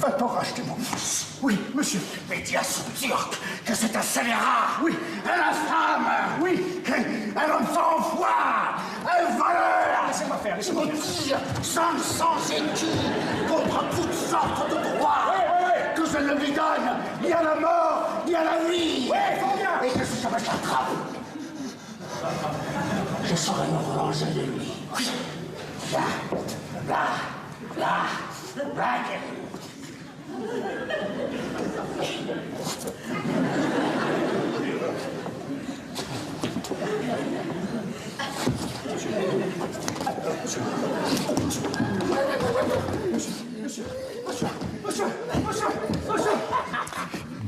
va pas racheter mon fils. Oui, monsieur. Mais dis à ce turc que c'est un scélérat. Oui. Un infâme. Oui. Un homme sans foi. Un voleur. Laissez-moi faire, laissez-moi faire. Qui tire sans écus contre toutes sortes de droits. Que je ne lui donne ni à la mort, ni à la vie. Et que si ça m'attrape, je saurai me revenger de lui. Oui. Là.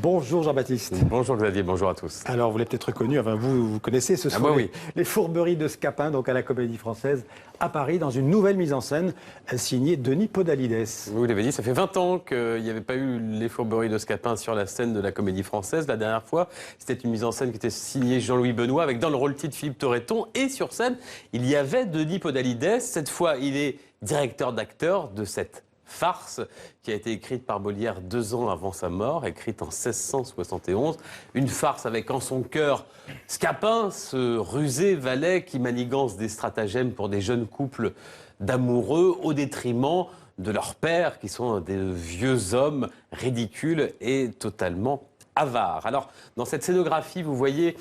Bonjour Jean-Baptiste. Bonjour Xavier, bonjour à tous. Alors vous l'avez peut-être reconnu, enfin vous connaissez, ce sont les Fourberies de Scapin, donc à la Comédie Française à Paris, dans une nouvelle mise en scène signée Denis Podalides. Vous l'avez dit, ça fait 20 ans qu'il n'y avait pas eu les Fourberies de Scapin sur la scène de la Comédie Française. La dernière fois, c'était une mise en scène qui était signée Jean-Louis Benoît, avec dans le rôle titre Philippe Torreton. Et sur scène, il y avait Denis Podalides. Cette fois, il est directeur d'acteur de cette farce qui a été écrite par Molière 2 ans avant sa mort, écrite en 1671. Une farce avec en son cœur Scapin, ce rusé valet qui manigance des stratagèmes pour des jeunes couples d'amoureux au détriment de leurs pères qui sont des vieux hommes ridicules et totalement avares. Alors, dans cette scénographie, vous voyez,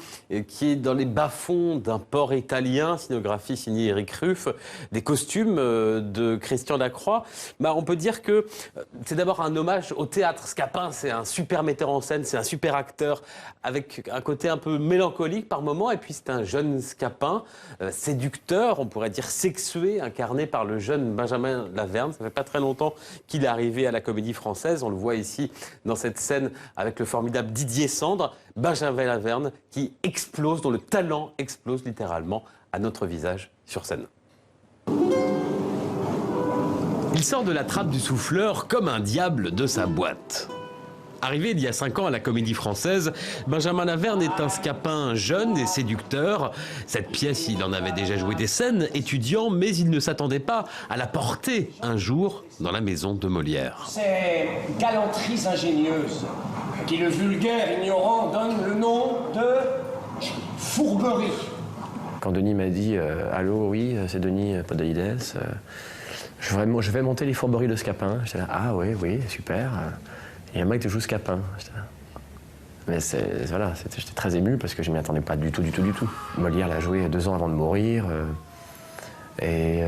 qui est dans les bas-fonds d'un port italien, scénographie signée Éric Ruff, des costumes de Christian Lacroix, on peut dire que c'est d'abord un hommage au théâtre. Scapin, c'est un super metteur en scène, c'est un super acteur, avec un côté un peu mélancolique par moments, et puis c'est un jeune Scapin, séducteur, on pourrait dire sexué, incarné par le jeune Benjamin Laverne. Ça fait pas très longtemps qu'il est arrivé à la Comédie Française. On le voit ici dans cette scène avec le formidable Didier Sandre, Benjamin Laverne qui explose, dont le talent explose littéralement à notre visage sur scène. Il sort de la trappe du souffleur comme un diable de sa boîte. Arrivé il y a 5 ans à la Comédie Française, Benjamin Laverne est un Scapin jeune et séducteur. Cette pièce, il en avait déjà joué des scènes, étudiant, mais il ne s'attendait pas à la porter un jour dans la maison de Molière. Ces galanteries ingénieuses qui le vulgaire ignorant donne le nom de fourberie. Quand Denis m'a dit « Allô, oui, c'est Denis Podalides, je vais monter les Fourberies de Scapin », j'étais là « Ah oui, super ». Il y a un mec qui joue Scapin. Mais voilà, j'étais très ému parce que je ne m'y attendais pas du tout. Molière l'a joué 2 ans avant de mourir. Et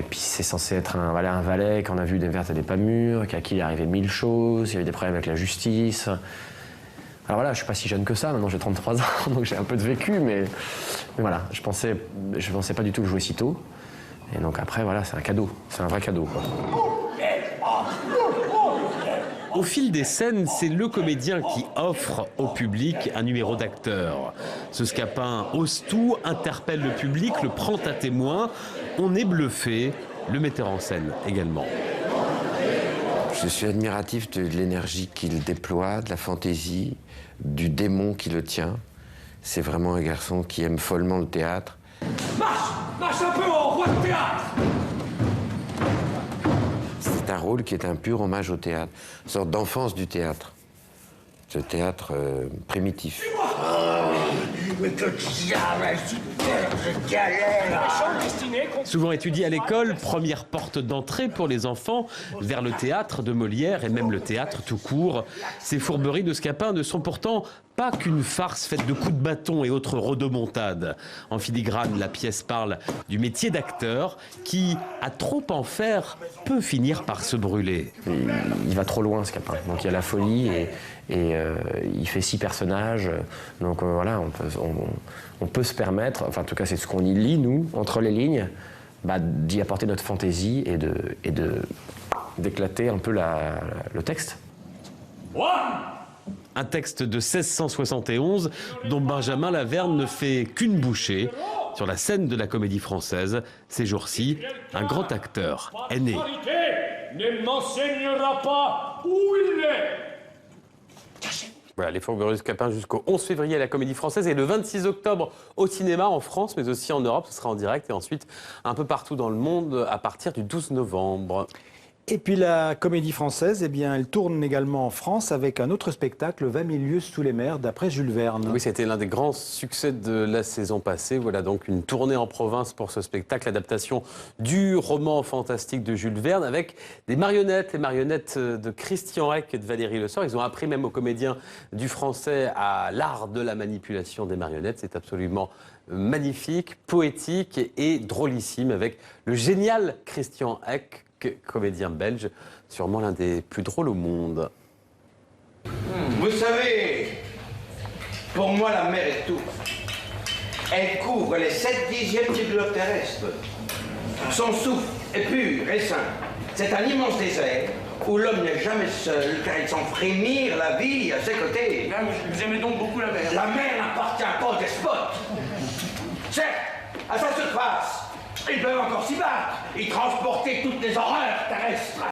puis c'est censé être un valet qu'on a vu des vertes et des pas mûres, à qui il est arrivé 1000 choses, il y avait des problèmes avec la justice. Alors voilà, je ne suis pas si jeune que ça, maintenant j'ai 33 ans, donc j'ai un peu de vécu, mais voilà, je pensais pas du tout le jouer si tôt. Et donc après, voilà, c'est un cadeau, c'est un vrai cadeau, quoi. Au fil des scènes, c'est le comédien qui offre au public un numéro d'acteur. Ce Scapin ose tout, interpelle le public, le prend à témoin. On est bluffé, le metteur en scène également. Je suis admiratif de l'énergie qu'il déploie, de la fantaisie, du démon qui le tient. C'est vraiment un garçon qui aime follement le théâtre. Marche un peu au roi de théâtre. C'est un rôle qui est un pur hommage au théâtre, une sorte d'enfance du théâtre. Ce théâtre primitif. Mais que diable, je galère. Souvent étudié à l'école, première porte d'entrée pour les enfants vers le théâtre de Molière et même le théâtre tout court. Ces Fourberies de Scapin ne sont pourtant pas qu'une farce faite de coups de bâton et autres rodomontades. En filigrane, la pièce parle du métier d'acteur qui, à trop en faire, peut finir par se brûler. Il va trop loin, Scapin. Donc il y a la folie et il fait 6 personnages. Donc voilà, on peut se permettre, enfin en tout cas c'est ce qu'on y lit, nous, entre les lignes, d'y apporter notre fantaisie et d'éclater un peu le texte. Un texte de 1671 dont Benjamin Laverne ne fait qu'une bouchée. Sur la scène de la Comédie Française, ces jours-ci, un grand acteur est né. Ne m'enseignera pas où il est. Voilà, les Fourberies de Scapin jusqu'au 11 février à la Comédie Française et le 26 octobre au cinéma en France, mais aussi en Europe. Ce sera en direct et ensuite un peu partout dans le monde à partir du 12 novembre. Et puis la Comédie Française, eh bien, elle tourne également en France avec un autre spectacle, 20 000 lieues sous les mers, d'après Jules Verne. Oui, c'était l'un des grands succès de la saison passée. Voilà donc une tournée en province pour ce spectacle, l'adaptation du roman fantastique de Jules Verne avec des marionnettes, les marionnettes de Christian Hec et de Valérie Le Sort. Ils ont appris même aux comédiens du français à l'art de la manipulation des marionnettes. C'est absolument magnifique, poétique et drôlissime avec le génial Christian Hec, comédien belge, sûrement l'un des plus drôles au monde. Vous savez, pour moi la mer est tout. Elle couvre les 7/10 du globe terrestre. Son souffle est pur et sain. C'est un immense désert où l'homme n'est jamais seul car il sent frémir la vie à ses côtés. Vous aimez donc beaucoup la mer? La mer n'appartient pas aux despotes. Certes, à sa surface, ils peuvent encore s'y battre et transporter toutes les horreurs terrestres.